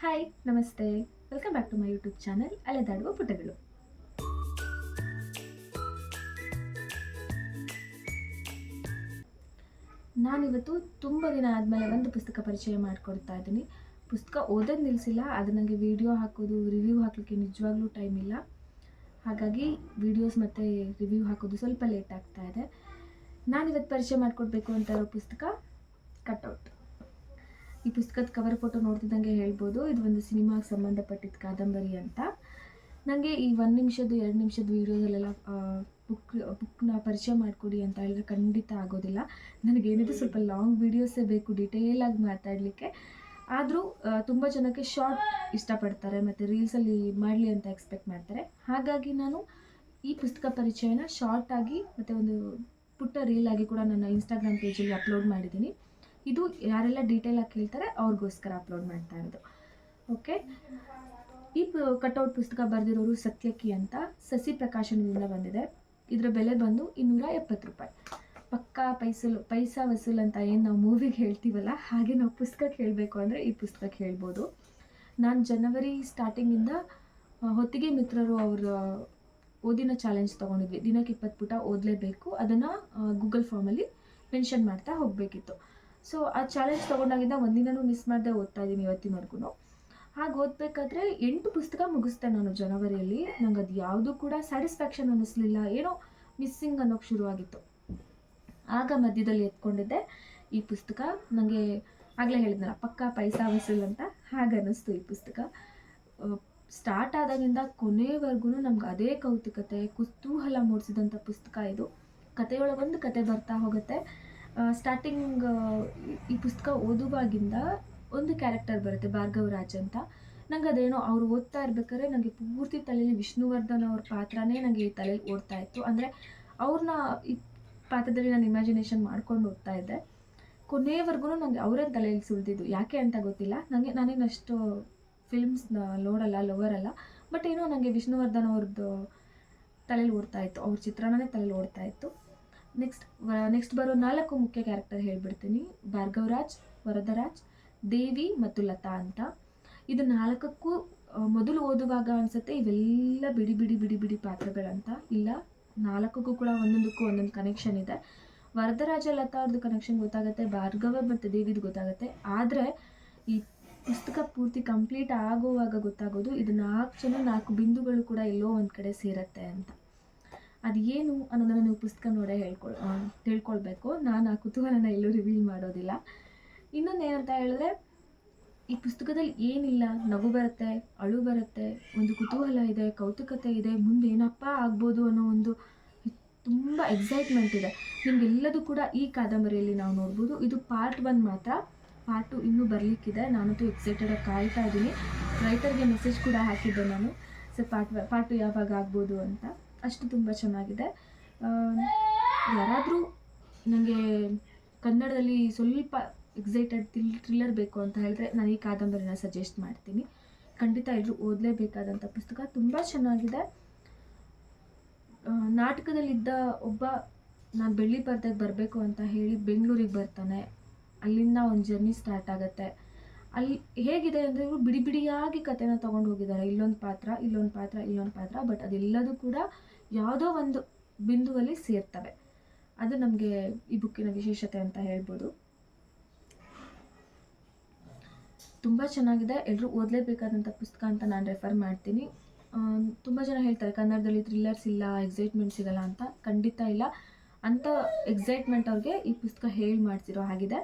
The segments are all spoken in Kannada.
ಹಾಯ್ ನಮಸ್ತೆ, welcome back to my YouTube channel ಅಲೆದಾಡುವ ಪುಟಗಳು. ನಾನಿವತ್ತು ತುಂಬ ದಿನ ಆದಮೇಲೆ ಒಂದು ಪುಸ್ತಕ ಪರಿಚಯ ಮಾಡಿಕೊಡ್ತಾ ಇದ್ದೀನಿ. ಪುಸ್ತಕ ಓದೋದು ನಿಲ್ಲಿಸಿಲ್ಲ, ಅದು ನನಗೆ ವಿಡಿಯೋ ಹಾಕೋದು ರಿವ್ಯೂ ಹಾಕಲಿಕ್ಕೆ ನಿಜವಾಗ್ಲೂ ಟೈಮ್ ಇಲ್ಲ. ಹಾಗಾಗಿ ವಿಡಿಯೋಸ್ ಮತ್ತು ರಿವ್ಯೂ ಹಾಕೋದು ಸ್ವಲ್ಪ ಲೇಟ್ ಆಗ್ತಾ ಇದೆ. ನಾನಿವತ್ತು ಪರಿಚಯ ಮಾಡಿಕೊಡ್ಬೇಕು ಅಂತ ಇರೋ ಪುಸ್ತಕ ಕಟ್ಔಟ್. ಈ ಪುಸ್ತಕದ ಕವರ್ ಫೋಟೋ ನೋಡ್ತಿದ್ದಂಗೆ ಹೇಳ್ಬೋದು, ಇದು ಒಂದು ಸಿನಿಮಾಗೆ ಸಂಬಂಧಪಟ್ಟಿದ್ದ ಕಾದಂಬರಿ ಅಂತ. ನನಗೆ ಈ 1 ನಿಮಿಷದ್ದು 2 ನಿಮಿಷದ ವೀಡಿಯೋದಲ್ಲೆಲ್ಲ ಬುಕ್ನ ಪರಿಚಯ ಮಾಡಿಕೊಡಿ ಅಂತ ಹೇಳಿದ್ರೆ ಖಂಡಿತ ಆಗೋದಿಲ್ಲ. ನನಗೇನಿದೆ ಸ್ವಲ್ಪ ಲಾಂಗ್ ವೀಡಿಯೋಸೇ ಬೇಕು ಡಿಟೇಲಾಗಿ ಮಾತಾಡಲಿಕ್ಕೆ. ಆದರೂ ತುಂಬ ಜನಕ್ಕೆ ಶಾರ್ಟ್ ಇಷ್ಟಪಡ್ತಾರೆ ಮತ್ತು ರೀಲ್ಸಲ್ಲಿ ಮಾಡಲಿ ಅಂತ ಎಕ್ಸ್ಪೆಕ್ಟ್ ಮಾಡ್ತಾರೆ. ಹಾಗಾಗಿ ನಾನು ಈ ಪುಸ್ತಕ ಪರಿಚಯನ ಶಾರ್ಟಾಗಿ ಮತ್ತು ಒಂದು ಪುಟ್ಟ ರೀಲಾಗಿ ಕೂಡ ನನ್ನ ಇನ್ಸ್ಟಾಗ್ರಾಮ್ ಪೇಜಲ್ಲಿ ಅಪ್ಲೋಡ್ ಮಾಡಿದ್ದೀನಿ. ಇದು ಯಾರೆಲ್ಲ ಡೀಟೇಲಾಗಿ ಕೇಳ್ತಾರೆ ಅವ್ರಿಗೋಸ್ಕರ ಅಪ್ಲೋಡ್ ಮಾಡ್ತಾ ಇರೋದು. ಓಕೆ, ಈ ಕಟ್ಔಟ್ ಪುಸ್ತಕ ಬರೆದಿರೋರು ಸತ್ಯಕಿ ಅಂತ, ಸಸಿ ಪ್ರಕಾಶನದಿಂದ ಬಂದಿದೆ. ಇದರ ಬೆಲೆ ಬಂದು 270 ರೂಪಾಯಿ. ಪಕ್ಕಾ ಪೈಸಾ ವಸೂಲ್ ಅಂತ ಏನು ನಾವು ಮೂವಿಗೆ ಹೇಳ್ತೀವಲ್ಲ, ಹಾಗೆ ನಾವು ಪುಸ್ತಕಕ್ಕೆ ಹೇಳಬೇಕು ಅಂದರೆ ಈ ಪುಸ್ತಕಕ್ಕೆ ಹೇಳ್ಬೋದು. ನಾನು ಜನವರಿ ಸ್ಟಾರ್ಟಿಂಗಿಂದ ಹೊತ್ತಿಗೆ ಮಿತ್ರರು ಅವರ ಓದಿನ ಚಾಲೆಂಜ್ ತೊಗೊಂಡಿದ್ವಿ. ದಿನಕ್ಕೆ 20 ಪುಟ ಓದಲೇಬೇಕು, ಅದನ್ನು ಗೂಗಲ್ ಫಾರ್ಮಲ್ಲಿ ಮೆನ್ಷನ್ ಮಾಡ್ತಾ ಹೋಗಬೇಕಿತ್ತು. ಸೊ ಆ ಚಾಲೆಂಜ್ ತೊಗೊಂಡಾಗಿಂದ ಒಂದಿನೂ ಮಿಸ್ ಮಾಡದೆ ಓದ್ತಾ ಇದ್ದೀನಿ ಇವತ್ತಿನವರೆಗೂ. ಹಾಗೆ ಓದಬೇಕಾದ್ರೆ 8 ಪುಸ್ತಕ ಮುಗಿಸ್ದೆ ನಾನು ಜನವರಿಯಲ್ಲಿ. ನಂಗೆ ಅದು ಯಾವುದೂ ಕೂಡ ಸ್ಯಾಟಿಸ್ಫ್ಯಾಕ್ಷನ್ ಅನ್ನಿಸ್ಲಿಲ್ಲ, ಏನೋ ಮಿಸ್ಸಿಂಗ್ ಅನ್ನೋಕ್ಕೆ ಶುರುವಾಗಿತ್ತು. ಆಗ ಮಧ್ಯದಲ್ಲಿ ಎತ್ಕೊಂಡಿದ್ದೆ ಈ ಪುಸ್ತಕ. ನನಗೆ ಆಗಲೇ ಹೇಳಿದ್ನಲ್ಲ ಪಕ್ಕಾ ಪೈಸಾ ವಸೂಲ್ ಅಂತ, ಹಾಗೆ ಅನ್ನಿಸ್ತು ಈ ಪುಸ್ತಕ. ಸ್ಟಾರ್ಟ್ ಆದಾಗಿಂದ ಕೊನೆವರೆಗೂ ನಮ್ಗೆ ಅದೇ ಕೌತುಕತೆ ಕುತೂಹಲ ಮೂಡಿಸಿದಂಥ ಪುಸ್ತಕ ಇದು. ಕಥೆಯೊಳಗೊಂದು ಕತೆ ಬರ್ತಾ ಹೋಗುತ್ತೆ. ಸ್ಟಾರ್ಟಿಂಗ್ ಈ ಪುಸ್ತಕ ಓದುವಾಗಿಂದ ಒಂದು ಕ್ಯಾರೆಕ್ಟರ್ ಬರುತ್ತೆ, ಭಾರ್ಗವರಾಜ್ ಅಂತ. ನಂಗೆ ಅದೇನೋ ಅವ್ರು ಓದ್ತಾ ಇರ್ಬೇಕಾದ್ರೆ ನನಗೆ ಪೂರ್ತಿ ತಲೆಯಲ್ಲಿ ವಿಷ್ಣುವರ್ಧನ್ ಅವ್ರ ಪಾತ್ರನೇ ನನಗೆ ಈ ತಲೆಯಲ್ಲಿ ಓಡ್ತಾ ಇತ್ತು. ಅಂದರೆ ಅವ್ರನ್ನ ಈ ಪಾತ್ರದಲ್ಲಿ ನಾನು ಇಮ್ಯಾಜಿನೇಷನ್ ಮಾಡ್ಕೊಂಡು ಓದ್ತಾ ಇದ್ದೆ. ಕೊನೆಯವರೆಗೂ ನನಗೆ ಅವರೇ ತಲೆಯಲ್ಲಿ ಸುಳಿದಿದ್ದು, ಯಾಕೆ ಅಂತ ಗೊತ್ತಿಲ್ಲ. ನಾನೇನಷ್ಟು ಫಿಲ್ಮ್ಸ್ನ ನೋಡಲ್ಲ, ಲವರ್ ಅಲ್ಲ. ಬಟ್ ಏನೋ ನನಗೆ ವಿಷ್ಣುವರ್ಧನ್ ಅವ್ರದ್ದು ತಲೆಯಲ್ಲಿ ಓಡ್ತಾ ಇತ್ತು, ಅವ್ರ ಚಿತ್ರಣನೇ ತಲೆಯಲ್ಲಿ ಓಡ್ತಾ ಇತ್ತು. ನೆಕ್ಸ್ಟ್ ಬರೋ 4 ಮುಖ್ಯ ಕ್ಯಾರೆಕ್ಟರ್ ಹೇಳ್ಬಿಡ್ತೀನಿ. ಭಾರ್ಗವರಾಜ್, ವರದರಾಜ್, ದೇವಿ ಮತ್ತು ಲತಾ ಅಂತ. ಇದು 4ಕ್ಕೂ ಮೊದಲು ಓದುವಾಗ ಅನಿಸುತ್ತೆ ಇವೆಲ್ಲ ಬಿಡಿ ಬಿಡಿ ಬಿಡಿ ಬಿಡಿ ಪಾತ್ರಗಳಂತ. ಇಲ್ಲ, 4ಕ್ಕೂ ಕೂಡ ಒಂದೊಂದಕ್ಕೂ ಒಂದೊಂದು ಕನೆಕ್ಷನ್ ಇದೆ. ವರದರಾಜ ಲತಾ ಅವ್ರದ್ದು ಕನೆಕ್ಷನ್ ಗೊತ್ತಾಗುತ್ತೆ, ಭಾರ್ಗವ ಮತ್ತು ದೇವಿದು ಗೊತ್ತಾಗುತ್ತೆ. ಆದರೆ ಈ ಪುಸ್ತಕ ಪೂರ್ತಿ ಕಂಪ್ಲೀಟ್ ಆಗುವಾಗ ಗೊತ್ತಾಗೋದು ಇದು 4 ಜನ 4 ಬಿಂದುಗಳು ಕೂಡ ಎಲ್ಲೋ ಒಂದು ಕಡೆ ಸೇರುತ್ತೆ ಅಂತ. ಅದು ಏನು ಅನ್ನೋದನ್ನು ನೀವು ಪುಸ್ತಕ ನೋಡೇ ತಿಳ್ಕೊಳ್ಬೇಕು. ನಾನು ಆ ಕುತೂಹಲನ ಎಲ್ಲೂ ರಿವೀಲ್ ಮಾಡೋದಿಲ್ಲ. ಇನ್ನೊಂದು ಏನಂತ ಹೇಳಿದ್ರೆ, ಈ ಪುಸ್ತಕದಲ್ಲಿ ಏನಿಲ್ಲ, ನಗು ಬರುತ್ತೆ, ಅಳು ಬರುತ್ತೆ, ಒಂದು ಕುತೂಹಲ ಇದೆ, ಕೌತುಕತೆ ಇದೆ, ಮುಂದೆ ಏನಪ್ಪ ಆಗ್ಬೋದು ಅನ್ನೋ ಒಂದು ತುಂಬ ಎಕ್ಸೈಟ್ಮೆಂಟ್ ಇದೆ. ನಿಮಗೆಲ್ಲದೂ ಕೂಡ ಈ ಕಾದಂಬರಿಯಲ್ಲಿ ನಾವು ನೋಡ್ಬೋದು. ಇದು ಪಾರ್ಟ್ 1 ಮಾತ್ರ, ಪಾರ್ಟ್ 2 ಇನ್ನೂ ಬರಲಿಕ್ಕಿದೆ. ನಾನಂತೂ ಎಕ್ಸೈಟೆಡಾಗಿ ಕಾಯ್ತಾ ಇದ್ದೀನಿ. ರೈಟರ್ಗೆ ಮೆಸೇಜ್ ಕೂಡ ಹಾಕಿದ್ದೆ ನಾನು, ಸೊ ಪಾರ್ಟ್ 2 ಯಾವಾಗ ಆಗ್ಬೋದು ಅಂತ. ಅಷ್ಟು ತುಂಬ ಚೆನ್ನಾಗಿದೆ. ಯಾರಾದರೂ ನನಗೆ ಕನ್ನಡದಲ್ಲಿ ಸ್ವಲ್ಪ ಎಕ್ಸೈಟೆಡ್ ಥ್ರಿಲ್ಲರ್ ಬೇಕು ಅಂತ ಹೇಳಿದ್ರೆ ನಾನು ಈ ಕಾದಂಬರಿನ ಸಜೆಸ್ಟ್ ಮಾಡ್ತೀನಿ. ಖಂಡಿತ ಎಲ್ಲರೂ ಓದಲೇಬೇಕಾದಂಥ ಪುಸ್ತಕ, ತುಂಬ ಚೆನ್ನಾಗಿದೆ. ನಾಟಕದಲ್ಲಿದ್ದ ಒಬ್ಬ, ನಾನು ಬೆಳ್ಳಿ ಪರದೆಗೆ ಬರಬೇಕು ಅಂತ ಹೇಳಿ ಬೆಂಗಳೂರಿಗೆ ಬರ್ತಾನೆ. ಅಲ್ಲಿಂದ ಒಂದು ಜರ್ನಿ ಸ್ಟಾರ್ಟ್ ಆಗುತ್ತೆ. ಅಲ್ಲಿ ಹೇಗಿದೆ ಅಂದರೆ ಇವರು ಬಿಡಿ ಬಿಡಿಯಾಗಿ ಕಥೆನ ತೊಗೊಂಡು ಹೋಗಿದ್ದಾರೆ. ಇಲ್ಲೊಂದು ಪಾತ್ರ, ಇಲ್ಲೊಂದು ಪಾತ್ರ, ಇಲ್ಲೊಂದು ಪಾತ್ರ, ಬಟ್ ಅದೆಲ್ಲದೂ ಕೂಡ ಯಾವುದೋ ಒಂದು ಬಿಂದುವಲ್ಲಿ ಸೇರ್ತವೆ. ಅದು ನಮಗೆ ಈ ಬುಕ್ಕಿನ ವಿಶೇಷತೆ ಅಂತ ಹೇಳ್ಬೋದು. ತುಂಬ ಚೆನ್ನಾಗಿದೆ, ಎಲ್ಲರೂ ಓದಲೇಬೇಕಾದಂಥ ಪುಸ್ತಕ ಅಂತ ನಾನು ರೆಫರ್ ಮಾಡ್ತೀನಿ. ತುಂಬ ಜನ ಹೇಳ್ತಾರೆ ಕನ್ನಡದಲ್ಲಿ ಥ್ರಿಲ್ಲರ್ಸ್ ಇಲ್ಲ, ಎಕ್ಸೈಟ್ಮೆಂಟ್ ಸಿಗಲ್ಲ ಅಂತ. ಖಂಡಿತ ಇಲ್ಲ, ಅಂಥ ಎಕ್ಸೈಟ್ಮೆಂಟ್ ಅವ್ರಿಗೆ ಈ ಪುಸ್ತಕ ಹೇಳಿ ಮಾಡಿಸಿರೋ ಹಾಗಿದೆ.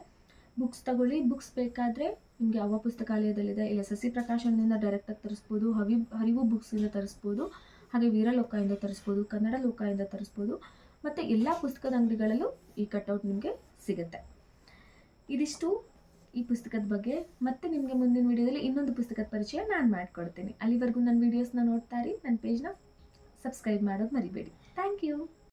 ಬುಕ್ಸ್ ತಗೊಳ್ಳಿ. ಬುಕ್ಸ್ ಬೇಕಾದರೆ ನಿಮಗೆ ಅವ್ವ ಪುಸ್ತಕಾಲಯದಲ್ಲಿದೆ, ಇಲ್ಲ ಸಸಿ ಪ್ರಕಾಶನದಿಂದ ಡೈರೆಕ್ಟಾಗಿ ತರಿಸ್ಬೋದು, ಹರಿವು ಬುಕ್ಸಿಂದ ತರಿಸ್ಬೋದು, ಹಾಗೆ ವೀರಲೋಕದಿಂದ ತರಿಸ್ಬೋದು, ಕನ್ನಡ ಲೋಕದಿಂದ ತರಿಸ್ಬೋದು, ಮತ್ತು ಎಲ್ಲ ಪುಸ್ತಕದ ಅಂಗಡಿಗಳಲ್ಲೂ ಈ ಕಟ್ಔಟ್ ನಿಮಗೆ ಸಿಗುತ್ತೆ. ಇದಿಷ್ಟು ಈ ಪುಸ್ತಕದ ಬಗ್ಗೆ. ಮತ್ತೆ ನಿಮಗೆ ಮುಂದಿನ ವೀಡಿಯೋದಲ್ಲಿ ಇನ್ನೊಂದು ಪುಸ್ತಕದ ಪರಿಚಯ ನಾನು ಮಾಡಿಕೊಡ್ತೀನಿ. ಅಲ್ಲಿವರೆಗೂ ನನ್ನ ವೀಡಿಯೋಸ್ನ ನೋಡ್ತಾ ಇರಿ. ನನ್ನ ಪೇಜ್ನ ಸಬ್ಸ್ಕ್ರೈಬ್ ಮಾಡೋದು ಮರಿಬೇಡಿ. Thank you.